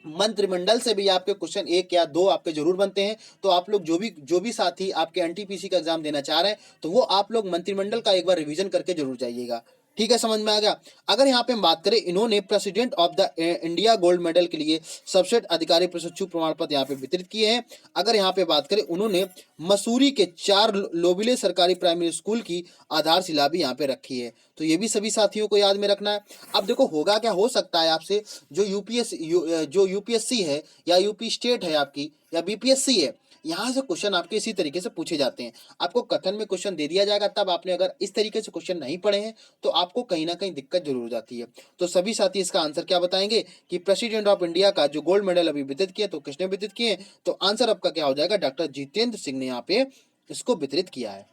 मंत्रिमंडल से भी आपके क्वेश्चन एक या दो आपके जरूर बनते हैं। तो आप लोग जो भी साथी आपके एनटीपीसी का एग्जाम देना चाह रहे हैं, तो वो आप लोग मंत्रिमंडल का एक बार रिवीजन करके जरूर जाइएगा। ठीक है, समझ में आ गया। अगर यहाँ पे हम बात करें, इन्होंने president of the India gold medal के लिए सबसेट अधिकारी प्रशिक्षु प्रमाण पत्र यहाँ पे वितरित किए हैं। अगर यहाँ पे बात करें, उन्होंने मसूरी के 4 लोबिले सरकारी प्राइमरी स्कूल की आधारशिला भी यहाँ पे रखी है। तो ये भी सभी साथियों को याद में रखना है। अब देखो होगा क्या, हो सकता है आपसे जो यूपीएससी है या यूपी स्टेट है आपकी या बीपीएससी है, यहाँ से क्वेश्चन आपके इसी तरीके से पूछे जाते हैं। आपको कथन में क्वेश्चन दे दिया जाएगा, तब आपने अगर इस तरीके से क्वेश्चन नहीं पढ़े हैं तो आपको कहीं ना कहीं दिक्कत जरूर हो जाती है। तो सभी साथी इसका आंसर क्या बताएंगे कि प्रेसिडेंट ऑफ इंडिया का जो गोल्ड मेडल अभी वितरित किया, तो किसने वितरित किए, तो आंसर आपका क्या हो जाएगा, डॉक्टर जितेंद्र सिंह ने यहाँ पे इसको वितरित किया है।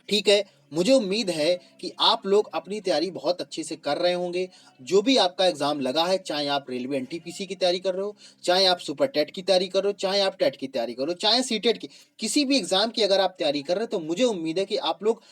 ठीक है, मुझे उम्मीद है कि आप लोग अपनी तैयारी बहुत अच्छे से कर रहे होंगे। जो भी आपका एग्जाम लगा है, चाहे आप रेलवे एनटीपीसी की तैयारी कर रहे हो, चाहे आप सुपर टेट की तैयारी कर रहे हो, चाहे आप टेट की तैयारी कर रहे हो, चाहे सीटेट की, किसी भी एग्जाम की अगर आप तैयारी कर रहे हो, तो मुझे उम्मीद है कि आप लोग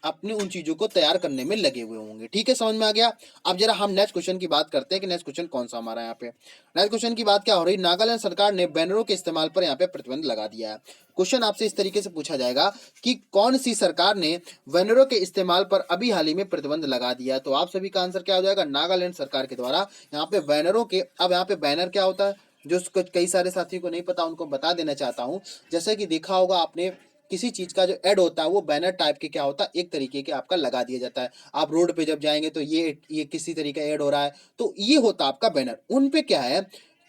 अपने उन चीजों को तैयार करने में लगे हुए होंगे। ठीक है, समझ में आ गया। अब जरा हम नेक्स्ट क्वेश्चन की बात करते हैं कि नेक्स्ट क्वेश्चन कौन सा हमारा यहाँ पे। नेक्स्ट क्वेश्चन की बात क्या हो रही है, नागालैंड सरकार ने बैनरों के इस्तेमाल पर यहाँ पे प्रतिबंध लगा दिया है। क्वेश्चन आपसे इस तरीके से पूछा जाएगा कि कौन सी सरकार ने बैनरों के इस्तेमाल पर अभी हाल ही में प्रतिबंध लगा दिया है। तो आप सभी का आंसर क्या हो जाएगा, नागालैंड सरकार के द्वारा यहाँ पे बैनरों के, अब यहाँ पे बैनर क्या होता है, जो कई सारे साथियों को नहीं पता, उनको बता देना चाहता हूँ। जैसे कि देखा होगा आपने, किसी चीज का जो ऐड होता है वो बैनर टाइप के क्या होता है, एक तरीके के आपका लगा दिया जाता है। आप रोड पे जब जाएंगे तो ये किसी तरीके का ऐड हो रहा है, तो ये होता है आपका बैनर। उन पे क्या है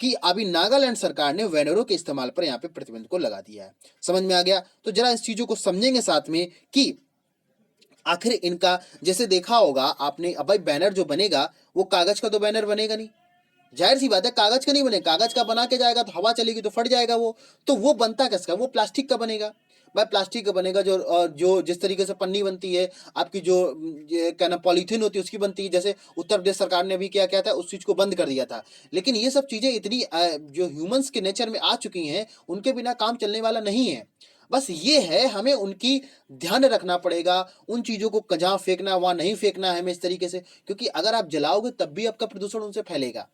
कि अभी नागालैंड सरकार ने बैनरों के इस्तेमाल पर यहाँ पे प्रतिबंध को लगा दिया है। समझ में आ गया? तो जरा इस चीजों को समझेंगे साथ में कि आखिर इनका, जैसे देखा होगा आपने, अब भाई बैनर जो बनेगा वो कागज का तो बैनर बनेगा नहीं, जाहिर सी बात है कागज का नहीं बनेगा। कागज का बना के जाएगा तो हवा चलेगी तो फट जाएगा वो। तो वो बनता किसका? वो प्लास्टिक का बनेगा। भाई प्लास्टिक का बनेगा, जो जिस तरीके से पन्नी बनती है आपकी, जो ये क्या ना पॉलीथीन होती है उसकी बनती है। जैसे उत्तर प्रदेश सरकार ने भी क्या किया था, उस चीज को बंद कर दिया था। लेकिन ये सब चीजें इतनी जो ह्यूमंस के नेचर में आ चुकी हैं, उनके बिना काम चलने वाला नहीं है। बस ये है, हमें उनकी ध्यान रखना पड़ेगा। उन चीजों को जहाँ फेंकना है वहां नहीं फेंकना है हमें इस तरीके से, क्योंकि अगर आप जलाओगे तब भी आपका प्रदूषण उनसे फैलेगा।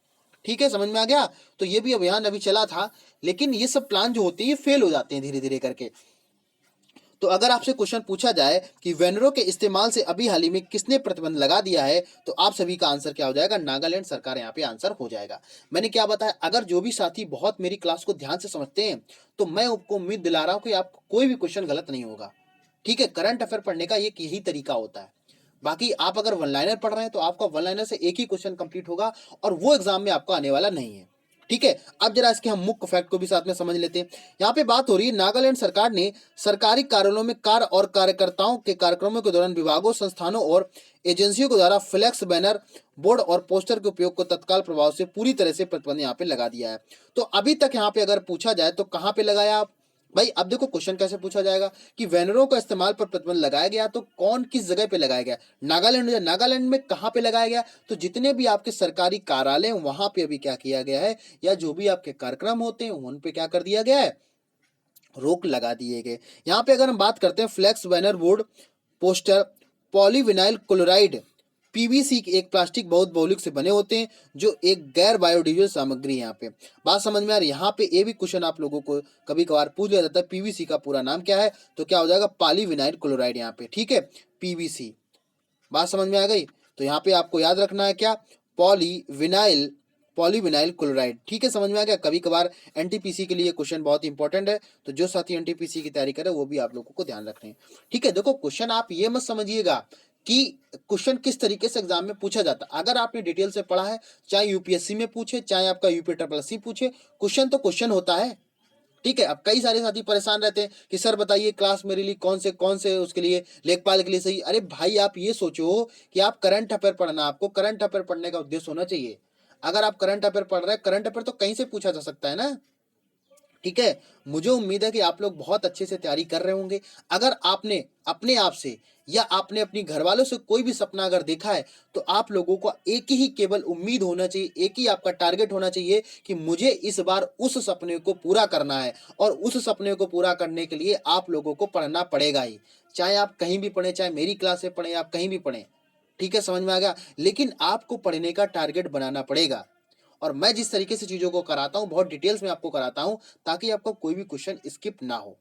ठीक है, समझ में आ गया? तो ये भी अभियान अभी चला था, लेकिन ये सब प्लान जो होते हैं ये फेल हो जाते हैं धीरे धीरे करके। तो अगर आपसे क्वेश्चन पूछा जाए कि वेनरों के इस्तेमाल से अभी हाल ही में किसने प्रतिबंध लगा दिया है, तो आप सभी का आंसर क्या हो जाएगा? नागालैंड सरकार यहाँ पे आंसर हो जाएगा। मैंने क्या बताया, अगर जो भी साथी बहुत मेरी क्लास को ध्यान से समझते हैं तो मैं आपको उम्मीद दिला रहा हूँ कि आपको कोई भी क्वेश्चन गलत नहीं होगा। ठीक है, करंट अफेयर पढ़ने का एक यही तरीका होता है। बाकी आप अगर वन लाइनर पढ़ रहे हैं तो आपका वन लाइनर से एक ही क्वेश्चन कंप्लीट होगा और वो एग्जाम में आपको आने वाला नहीं है। ठीक है, अब जरा इसके हम मुख्य फैक्ट को भी साथ में समझ लेते हैं। यहाँ पे बात हो रही है, नागालैंड सरकार ने सरकारी कार्यालयों में कार्य और कार्यकर्ताओं के कार्यक्रमों के दौरान विभागों, संस्थानों और एजेंसियों के द्वारा फ्लैक्स बैनर, बोर्ड और पोस्टर के उपयोग को तत्काल प्रभाव से पूरी तरह से प्रतिबंध यहाँ पे लगा दिया है। तो अभी तक यहाँ पे अगर पूछा जाए तो कहाँ पे लगाया आप? भाई अब देखो क्वेश्चन कैसे पूछा जाएगा कि बैनरों का इस्तेमाल पर प्रतिबंध लगाया गया, तो कौन किस जगह पे लगाया गया? नागालैंड, नागालैंड में कहाँ पे लगाया गया? तो जितने भी आपके सरकारी कार्यालय हैं वहां पे अभी क्या किया गया है, या जो भी आपके कार्यक्रम होते हैं उन पे क्या कर दिया गया है? रोक लगा दिए गए। यहाँ पे अगर हम बात करते हैं flex banner, board, poster, polyvinyl chloride PVC की एक प्लास्टिक बहुत बहुलक से बने होते हैं जो एक गैर बायोडिग्रेडेबल सामग्री है। यहाँ पे बात समझ में आ रही है? यहाँ पे ये भी क्वेश्चन आप लोगों को कभी कभार पूछ लिया जाता है, पीवीसी का पूरा नाम क्या है? तो क्या हो जाएगा? पॉलीविनाइल क्लोराइड यहाँ पे। ठीक है, पीवीसी। बात समझ में आ गई? तो यहाँ पे आपको याद रखना है क्या? Polyvinyl, polyvinyl chloride. ठीक है, समझ में आ गया? कभी कभार एनटीपीसी के लिए क्वेश्चन बहुत इंपॉर्टेंट है, तो जो साथी एनटीपीसी की तैयारी करे वो भी आप लोगों को ध्यान रखने हैं। ठीक है, देखो क्वेश्चन आप ये मत समझिएगा कि क्वेश्चन किस तरीके से एग्जाम में पूछा जाता है। अगर आपने डिटेल से पढ़ा है, चाहे यूपीएससी में पूछे चाहे आपका यूपी ट्रिपल एससी पूछे, क्वेश्चन तो क्वेश्चन होता है। ठीक है, अब कई सारे साथी परेशान रहते हैं कि सर बताइए क्लास मेरे लिए कौन से उसके लिए लेखपाल के लिए सही। अरे भाई आप ये सोचो कि आप करंट अफेयर पढ़ना, आपको करंट अफेयर पढ़ने का उद्देश्य होना चाहिए। अगर आप करंट अफेयर पढ़ रहे हैं, करंट अफेयर तो कहीं से पूछा जा सकता है ना। ठीक है, मुझे उम्मीद है कि आप लोग बहुत अच्छे से तैयारी कर रहे होंगे। अगर आपने अपने आप से या आपने अपनी घर वालों से कोई भी सपना अगर देखा है, तो आप लोगों को एक ही केवल उम्मीद होना चाहिए, एक ही आपका टारगेट होना चाहिए कि मुझे इस बार उस सपने को पूरा करना है। और उस सपने को पूरा करने के लिए आप लोगों को पढ़ना पड़ेगा ही, चाहे आप कहीं भी पढ़ें, चाहे मेरी क्लास से पढ़ें, आप कहीं भी पढ़ें। ठीक है, समझ में आ गया? लेकिन आपको पढ़ने का टारगेट बनाना पड़ेगा। और मैं जिस तरीके से चीजों को कराता हूं, बहुत डिटेल्स में आपको कराता हूं, ताकि आपका कोई भी क्वेश्चन स्किप ना हो।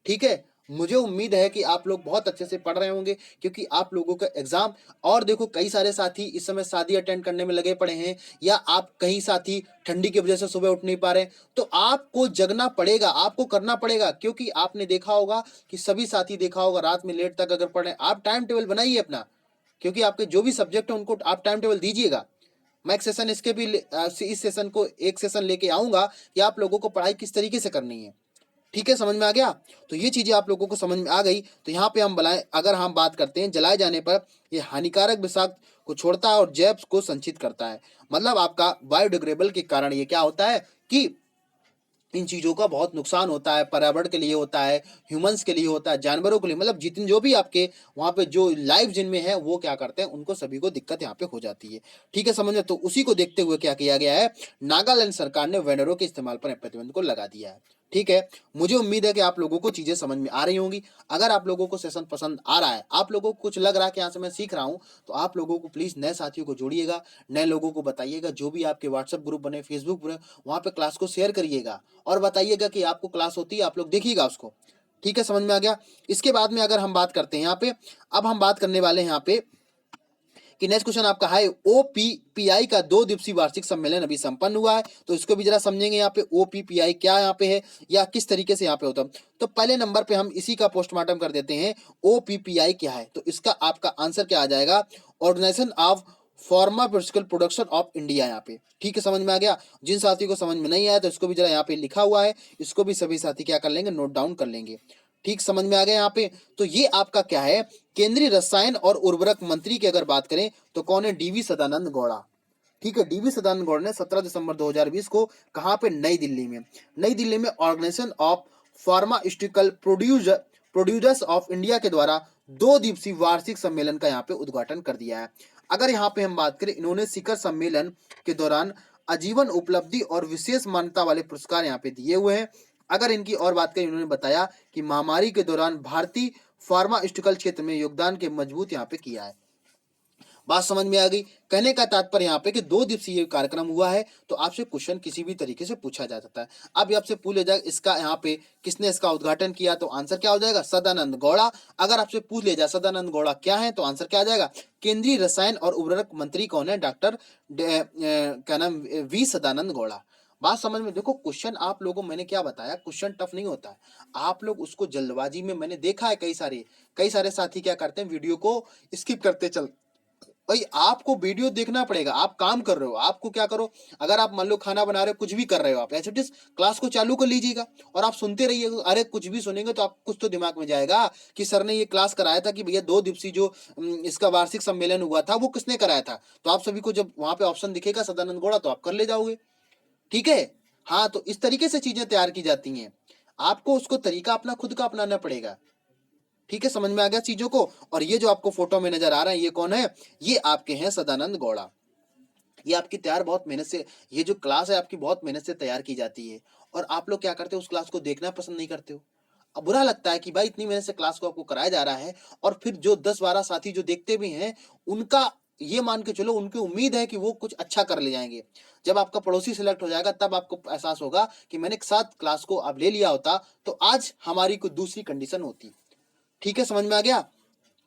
ठीक है, मुझे उम्मीद है कि आप लोग बहुत अच्छे से पढ़ रहे होंगे, क्योंकि आप लोगों का एग्जाम, और देखो कई सारे साथी इस समय शादी अटेंड करने में लगे पड़े हैं, या आप कहीं साथी ठंडी की वजह से सुबह उठ नहीं पा रहे, तो आपको जगना पड़ेगा, आपको करना पड़ेगा। क्योंकि आपने देखा होगा कि सभी साथी देखा होगा रात में लेट तक अगर पढ़े। आप टाइम टेबल बनाइए अपना, क्योंकि आपके जो भी सब्जेक्ट है उनको आप टाइम टेबल दीजिएगा। मैं एक सेशन इसके भी इस सेशन को एक सेशन लेके आऊंगा कि आप लोगों को पढ़ाई किस तरीके से करनी है। ठीक है, समझ में आ गया? तो ये चीजें आप लोगों को समझ में आ गई। तो यहाँ पे हम बनाए, अगर हम बात करते हैं जलाए जाने पर ये हानिकारक विषाक्त को छोड़ता है और जैव को संचित करता है। मतलब आपका बायोडिग्रेडेबल के कारण ये क्या होता है कि इन चीजों का बहुत नुकसान होता है, पर्यावरण के लिए होता है, ह्यूमंस के लिए होता है, जानवरों के लिए, मतलब जितने जो भी आपके वहां पे जो लाइफ जिनमें है वो क्या करते हैं, उनको सभी को दिक्कत यहाँ पे हो जाती है। ठीक है, समझ में? तो उसी को देखते हुए क्या किया गया है, नागालैंड सरकार ने बैनरों के इस्तेमाल पर प्रतिबंध को लगा दिया है। ठीक है, मुझे उम्मीद है कि आप लोगों को चीजें समझ में आ रही होंगी। अगर आप लोगों को सेशन पसंद आ रहा है, आप लोगों को कुछ लग रहा है कि यहाँ से मैं सीख रहा हूँ, तो आप लोगों को प्लीज नए साथियों को जोड़िएगा, नए लोगों को बताइएगा, जो भी आपके व्हाट्सएप ग्रुप बने, फेसबुक बने, वहां पे क्लास को शेयर करिएगा और बताइएगा कि आपको क्लास होती है, आप लोग देखिएगा उसको। ठीक है, समझ में आ गया? इसके बाद में अगर हम बात करते हैं यहाँ पे, अब हम बात करने वाले हैं यहाँ पे कि नेक्स्ट क्वेश्चन आपका है, ओपीपीआई का 2 दिवसीय वार्षिक सम्मेलन अभी संपन्न हुआ है, तो इसको भी जरा समझेंगे। यहाँ पे ओपीपीआई क्या यहाँ पे है या किस तरीके से यहाँ पे होता है। तो पहले नंबर पे हम इसी का पोस्टमार्टम कर देते हैं, ओपीपीआई क्या है। तो इसका आपका आंसर क्या आ जाएगा, organisation of pharmaceutical production of India यहाँ पे। ठीक है, समझ में आ गया। जिन साथियों को समझ में नहीं आया तो इसको भी जरा यहाँ पे लिखा हुआ है, इसको भी सभी साथी क्या कर लेंगे, नोट डाउन कर लेंगे। ठीक, समझ में आ गया यहाँ पे। तो ये आपका क्या है, केंद्रीय रसायन और उर्वरक मंत्री की अगर बात करें तो कौन है, डीवी सदानंद गौड़ा। ठीक है, डीवी सदानंद गौड़ा ने 17 दिसंबर 2020 को कहाँ पे, नई दिल्ली में, नई दिल्ली में organisation of pharmaceutical producers of India के द्वारा 2 दिवसीय वार्षिक सम्मेलन का यहाँ पे उद्घाटन कर दिया है। अगर यहाँ पे हम बात करें, इन्होंने शिखर सम्मेलन के दौरान आजीवन उपलब्धि और विशेष मान्यता वाले पुरस्कार यहाँ पे दिए हुए हैं। अगर इनकी और बात करें, इन्होंने बताया कि महामारी के दौरान भारतीय फार्मास्यूटिकल क्षेत्र में योगदान के मजबूत यहाँ पे किया है। बात समझ में आ गई। कहने का तात्पर्य यहाँ पे कि 2 दिवसीय कार्यक्रम हुआ है, तो आपसे क्वेश्चन किसी भी तरीके से पूछा जा सकता है। अब आपसे पूछ लिया जाए इसका यहाँ पे किसने इसका उद्घाटन किया, तो आंसर क्या हो जाएगा, सदानंद गौड़ा। अगर आपसे पूछ लिया जाए सदानंद गौड़ा क्या है, तो आंसर क्या आ जाएगा, केंद्रीय रसायन और उर्वरक मंत्री कौन है, डॉक्टर क्या नाम, वी सदानंद गौड़ा। बात समझ में, देखो क्वेश्चन आप लोगों, मैंने क्या बताया, क्वेश्चन टफ नहीं होता है, आप लोग उसको जल्दबाजी में, मैंने देखा है कई सारे साथी क्या करते हैं, वीडियो को स्किप करते चल। भाई आपको वीडियो देखना पड़ेगा, आप काम कर रहे हो, आपको क्या करो, अगर आप मान लो खाना बना रहे हो, कुछ भी कर रहे हो, आप ऐसे क्लास को चालू कर लीजिएगा और आप सुनते रहिए। अरे कुछ भी सुनेंगे तो आप कुछ तो दिमाग में जाएगा कि सर ने ये क्लास कराया था कि भैया 2 दिवसीय जो इसका वार्षिक सम्मेलन हुआ था वो किसने कराया था। तो आप सभी को जब वहां पे ऑप्शन दिखेगा सदानंद गौड़ा, तो आप कर ले जाओगे। ठीक है, हाँ, तो इस तरीके से चीजें तैयार की जाती हैं, आपको उसको तरीका अपना खुद का अपनाना पड़ेगा। ठीक है, समझ में आ गया चीजों को। और ये जो आपको फोटो में नजर आ रहा है, ये कौन है, ये आपके हैं सदानंद गौड़ा। ये आपकी तैयार बहुत मेहनत से, ये जो क्लास है आपकी बहुत मेहनत से तैयार की जाती है, और आप लोग क्या करते हो, उस क्लास को देखना पसंद नहीं करते हो। अब बुरा लगता है कि भाई इतनी मेहनत से क्लास को आपको कराया जा रहा है, और फिर जो 10-12 साथी जो देखते भी हैं, उनका ये मान के चलो, उनकी उम्मीद है कि वो कुछ अच्छा कर ले जाएंगे। जब आपका पड़ोसी सिलेक्ट हो जाएगा, तब आपको एहसास होगा कि मैंने एक साथ क्लास को अब ले लिया होता तो आज हमारी कोई दूसरी कंडीशन होती। ठीक है, समझ में आ गया।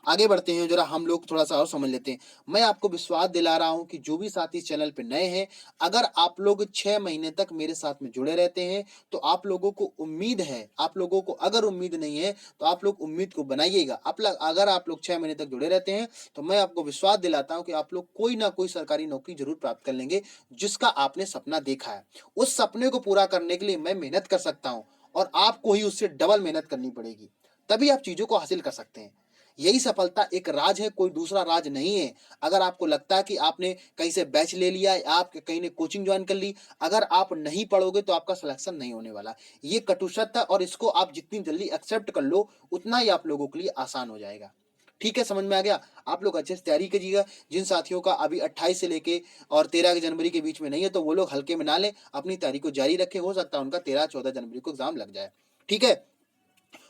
आगे बढ़ते हैं, जरा हम लोग थोड़ा सा और समझ लेते हैं। मैं आपको विश्वास दिला रहा हूं कि जो भी साथी इस चैनल पे नए हैं, अगर आप लोग 6 महीने तक मेरे साथ में जुड़े रहते हैं, तो आप लोगों को उम्मीद है, आप लोगों को अगर उम्मीद नहीं है तो आप लोग उम्मीद को बनाइएगा। अगर आप लोग 6 महीने तक जुड़े रहते हैं, तो मैं आपको विश्वास दिलाता हूं कि आप लोग कोई ना कोई सरकारी नौकरी जरूर प्राप्त कर लेंगे, जिसका आपने सपना देखा है। उस सपने को पूरा करने के लिए मैं मेहनत कर सकता हूँ, और आपको ही उससे डबल मेहनत करनी पड़ेगी, तभी आप चीजों को हासिल कर सकते हैं। यही सफलता एक राज है, कोई दूसरा राज नहीं है। अगर आपको लगता है कि आपने कहीं से बैच ले लिया, आप कहीं ने कोचिंग ज्वाइन कर ली, अगर आप नहीं पढ़ोगे तो आपका सिलेक्शन नहीं होने वाला। ये कटु सत्य है, और इसको आप जितनी जल्दी एक्सेप्ट कर लो, उतना ही आप लोगों के लिए आसान हो जाएगा। ठीक है, समझ में आ गया। आप लोग अच्छे से तैयारी कीजिएगा। जिन साथियों का अभी 28 से लेके और 13 जनवरी के बीच में नहीं है, तो वो लोग हल्के में ना लें, अपनी तैयारी को जारी रखें। हो सकता है उनका 13-14 जनवरी को एग्जाम लग जाए। ठीक है,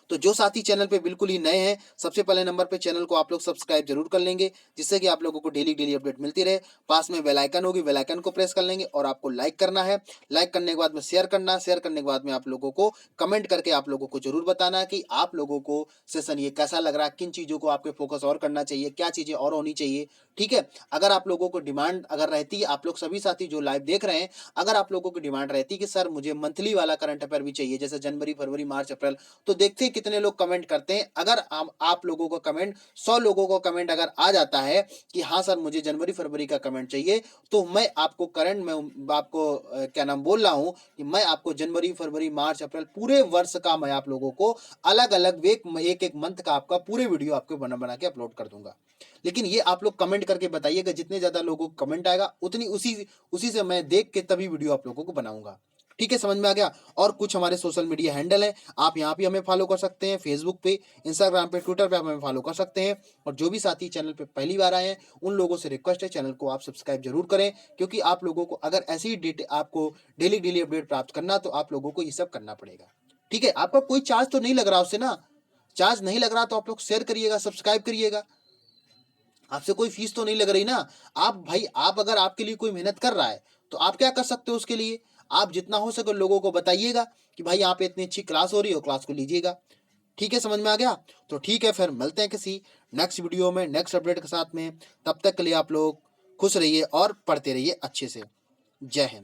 तो जो साथी चैनल पे बिल्कुल ही नए हैं, सबसे पहले नंबर पे चैनल को आप लोग सब्सक्राइब जरूर कर लेंगे, जिससे कि आप लोगों को डेली डेली अपडेट मिलती रहे। पास में बेल आइकन होगी, बेल आइकन को प्रेस कर लेंगे, और आपको लाइक करना है। लाइक करने के बाद में शेयर करना है, शेयर करने के बाद में आप लोगों को कमेंट करके आप लोगों को जरूर बताना है कि आप लोगों को सेशन ये कैसा लग रहा है, किन चीजों को आपके फोकस और करना चाहिए, क्या चीजें और होनी चाहिए। ठीक है, अगर आप लोगों को डिमांड अगर रहती है, आप लोग सभी साथी जो लाइव देख रहे हैं, अगर आप लोगों की डिमांड रहती है कि सर मुझे मंथली वाला करंट अफेयर भी चाहिए, जैसे जनवरी, फरवरी, मार्च, अप्रैल, तो देखते हैं कितने लोग कमेंट करते हैं। अगर आप लोगों को कमेंट 100 लोगों को कमेंट अगर आ जाता है कि हाँ सर मुझे जनवरी फरवरी का कमेंट चाहिए, तो मैं आपको करंट में आपको क्या नाम बोल रहा हूं कि मैं आपको जनवरी, फरवरी, मार्च, अप्रैल पूरे वर्ष का मैं आप लोगों को अलग अलग एक एक मंथ का आपका पूरे वीडियो आपको बना बना के अपलोड कर दूंगा। लेकिन ये आप लोग कमेंट करके बताइएगा, जितने ज्यादा लोगों को कमेंट आएगा उतनी उसी से मैं देख के तभी वीडियो आप लोगों को बनाऊंगा। ठीक है, समझ में आ गया। और कुछ हमारे सोशल मीडिया हैंडल है, आप यहाँ भी हमें फॉलो कर सकते हैं, फेसबुक पे, इंस्टाग्राम पे, ट्विटर पे आप हमें फॉलो कर सकते हैं। और जो भी साथी चैनल पे पहली बार आए हैं, उन लोगों से रिक्वेस्ट है चैनल को आप सब्सक्राइब जरूर करें, क्योंकि आप लोगों को अगर ऐसी ही डेट आपको डेली डेली अपडेट प्राप्त करना, तो आप लोगों को ये सब करना पड़ेगा। ठीक है, आपका कोई चार्ज तो नहीं लग रहा उससे ना, चार्ज नहीं लग रहा तो आप लोग शेयर करिएगा, सब्सक्राइब करिएगा, आपसे कोई फीस तो नहीं लग रही ना। आप भाई, आप अगर आपके लिए कोई मेहनत कर रहा है, तो आप क्या कर सकते हो उसके लिए, आप जितना हो सके लोगों को बताइएगा कि भाई यहाँ पे इतनी अच्छी क्लास हो रही है, क्लास को लीजिएगा। ठीक है, समझ में आ गया। तो ठीक है, फिर मिलते हैं किसी नेक्स्ट वीडियो में नेक्स्ट अपडेट के साथ में। तब तक के लिए आप लोग खुश रहिए और पढ़ते रहिए अच्छे से। जय हिंद।